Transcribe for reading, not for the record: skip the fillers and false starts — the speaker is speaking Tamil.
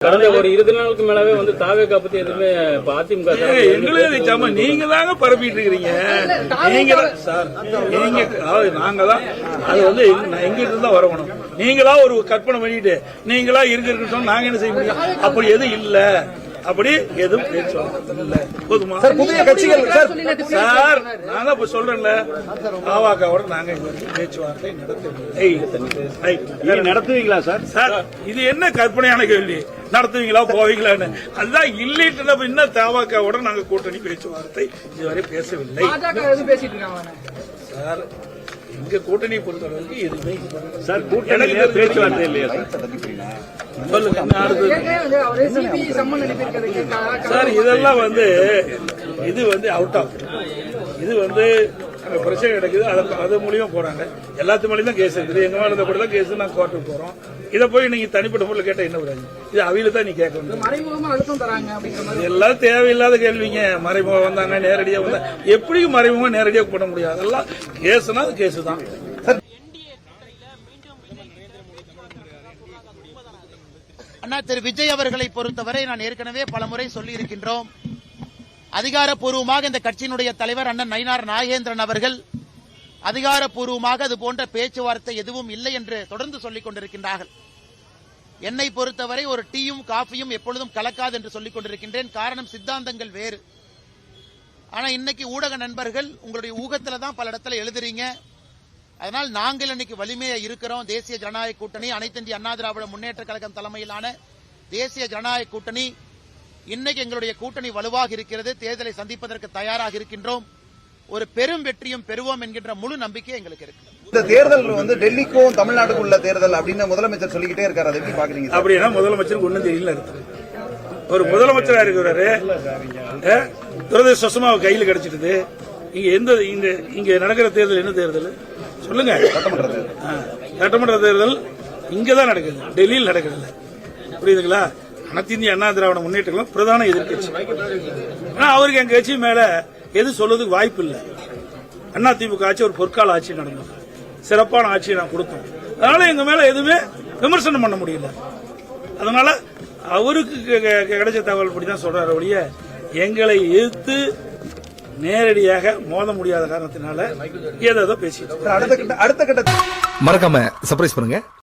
கடந்த ஒரு 20 நாளுக்கு மேலவே வந்து தாவேகா பத்தி எதுவுமே அதிமுக எங்களுக்கு நீங்க தாங்க பரப்பிட்டு இருக்கிறீங்க. நீங்க சார் நீங்க நாங்க தான் அது வந்து எங்கிட்ட தான் வரணும். நீங்களா ஒரு கற்பனை பண்ணிட்டு நீங்களா இருக்கு நாங்க என்ன செய்ய முடியும்? அப்படி எதுவும் இல்ல, அப்படி எதுவும் பேச்சுவார்த்தை இல்ல. போதுமா சார்? புதிய கட்சிகள் சார் நாங்க இப்ப சொல்றேன்ல, பாவாக்காவோட நாங்க பேச்சுவார்த்தை நடத்துவீங்களா சார்? சார் இது என்ன கற்பனையான கேள்வி? நடத்துவீங்களா போவீங்களான்னு அதுதான் இல்லைட்டு இன்னும் தாவாக்காவோட நாங்க கூட்டணி பேச்சுவார்த்தை இதுவரை பேசவில்லை சார். எங்க கூட்டணி பொறுத்தளவுக்கு எதுவுமே சார் கூட்டணி பேச்சுவார்த்தை இல்லையா சொல்லுங்க. சார் இதெல்லாம் வந்து இது வந்து அவுட் ஆஃப் இது வந்து அங்க பிரச்சனை நடக்குது. அது மூலியமா போறாங்க. எல்லாத்து மூலியம் தான் கேஸ் இருக்குது. எங்க மேல கூட தான் கேஸ். நாங்க கோர்ட்டுக்கு போறோம். இதை போய் நீங்க தனிப்பட்ட முறையில் கேட்டா என்ன வராது? இது அவையில தான் நீ கேட்கணும். எல்லாம் தேவையில்லாத கேள்விங்க. மறைமுகம் வந்தாங்க, நேரடியா வந்தா எப்படி மறைமுகம் நேரடியா பண்ண முடியாது? அதெல்லாம் கேஸ்னா அது கேஸ் தான். அண்ணா திரு விஜய் அவர்களை பொறுத்தவரை நான் ஏற்கனவே பலமுறை சொல்லி இருக்கின்றோம். அதிகாரப்பூர்வமாக இந்த கட்சியினுடைய தலைவர் அண்ணன் நயினார் நாகேந்திரன் அவர்கள் அதிகாரப்பூர்வமாக அது போன்ற பேச்சுவார்த்தை எதுவும் இல்லை என்று தொடர்ந்து சொல்லிக் கொண்டிருக்கின்றார்கள். என்னை பொறுத்தவரை ஒரு டீயும் காஃபியும் எப்பொழுதும் கலக்காது என்று சொல்லிக் கொண்டிருக்கின்றேன். காரணம் சித்தாந்தங்கள் வேறு. ஆனா இன்னைக்கு ஊடக நண்பர்கள் உங்களுடைய ஊகத்துல தான் பல இடத்துல எழுதுறீங்க. அதனால் நாங்கள் இன்னைக்கு வலிமையா இருக்கிறோம். தேசிய ஜனநாயக கூட்டணி, அனைத்து இந்திய அண்ணா திராவிட முன்னேற்ற கழகம் தலைமையிலான தேசிய ஜனநாயக கூட்டணி, இன்னைக்கு எங்களுடைய கூட்டணி வலுவாக இருக்கிறது. தேர்தலை சந்திப்பதற்கு தயாராக இருக்கின்றோம். ஒரு பெரும் வெற்றியும் பெறுவோம் என்கின்ற முழு நம்பிக்கை எங்களுக்கு இருக்கு. இந்த தேர்தல் வந்து டெல்லிக்கும் தமிழ்நாடுக்கும் உள்ள தேர்தல் அப்படின்னு முதலமைச்சர் சொல்லிக்கிட்டே இருக்காரு. அதை எப்படி பாக்குறீங்க? அப்படின்னா முதலமைச்சருக்கு ஒன்னும் தெரியல. ஒரு முதலமைச்சரா இருக்கிறாரு, துரதிருஷ்டவசமா கையில் கிடைச்சிட்டு இங்க நடக்கிற தேர்தல் என்ன தேர்தல் சொல்லுங்க? சட்டமன்ற தேர்தல் இங்கதான் நடக்குது, டெல்லியில் நடக்குது. புரியுதுங்களா? அனைத்து இந்திய அண்ணா திராவிட முன்னேற்ற பிரதான எதிர்கட்சி. ஆனா அவருக்கு எங்க கட்சி மேல எது சொல்றதுக்கு வாய்ப்பு இல்லை. அண்ணா திமுக ஆட்சி ஒரு பொற்கால ஆட்சி நடந்தது. சிறப்பான ஆட்சியை நான் கொடுத்தோம். அதனால எங்க மேல எதுவுமே விமர்சனம் பண்ண முடியல. அதனால அவருக்கு கிடைச்ச தகவல் படிதான் சொல்றாரு ஒழிய எங்களை எதிர்த்து நேரடியாக மோத முடியாத காரணத்தினால ஏதோ பேசிட்டு அடுத்த கட்ட மறக்காம சர்ப்ரைஸ் பண்ணுங்க.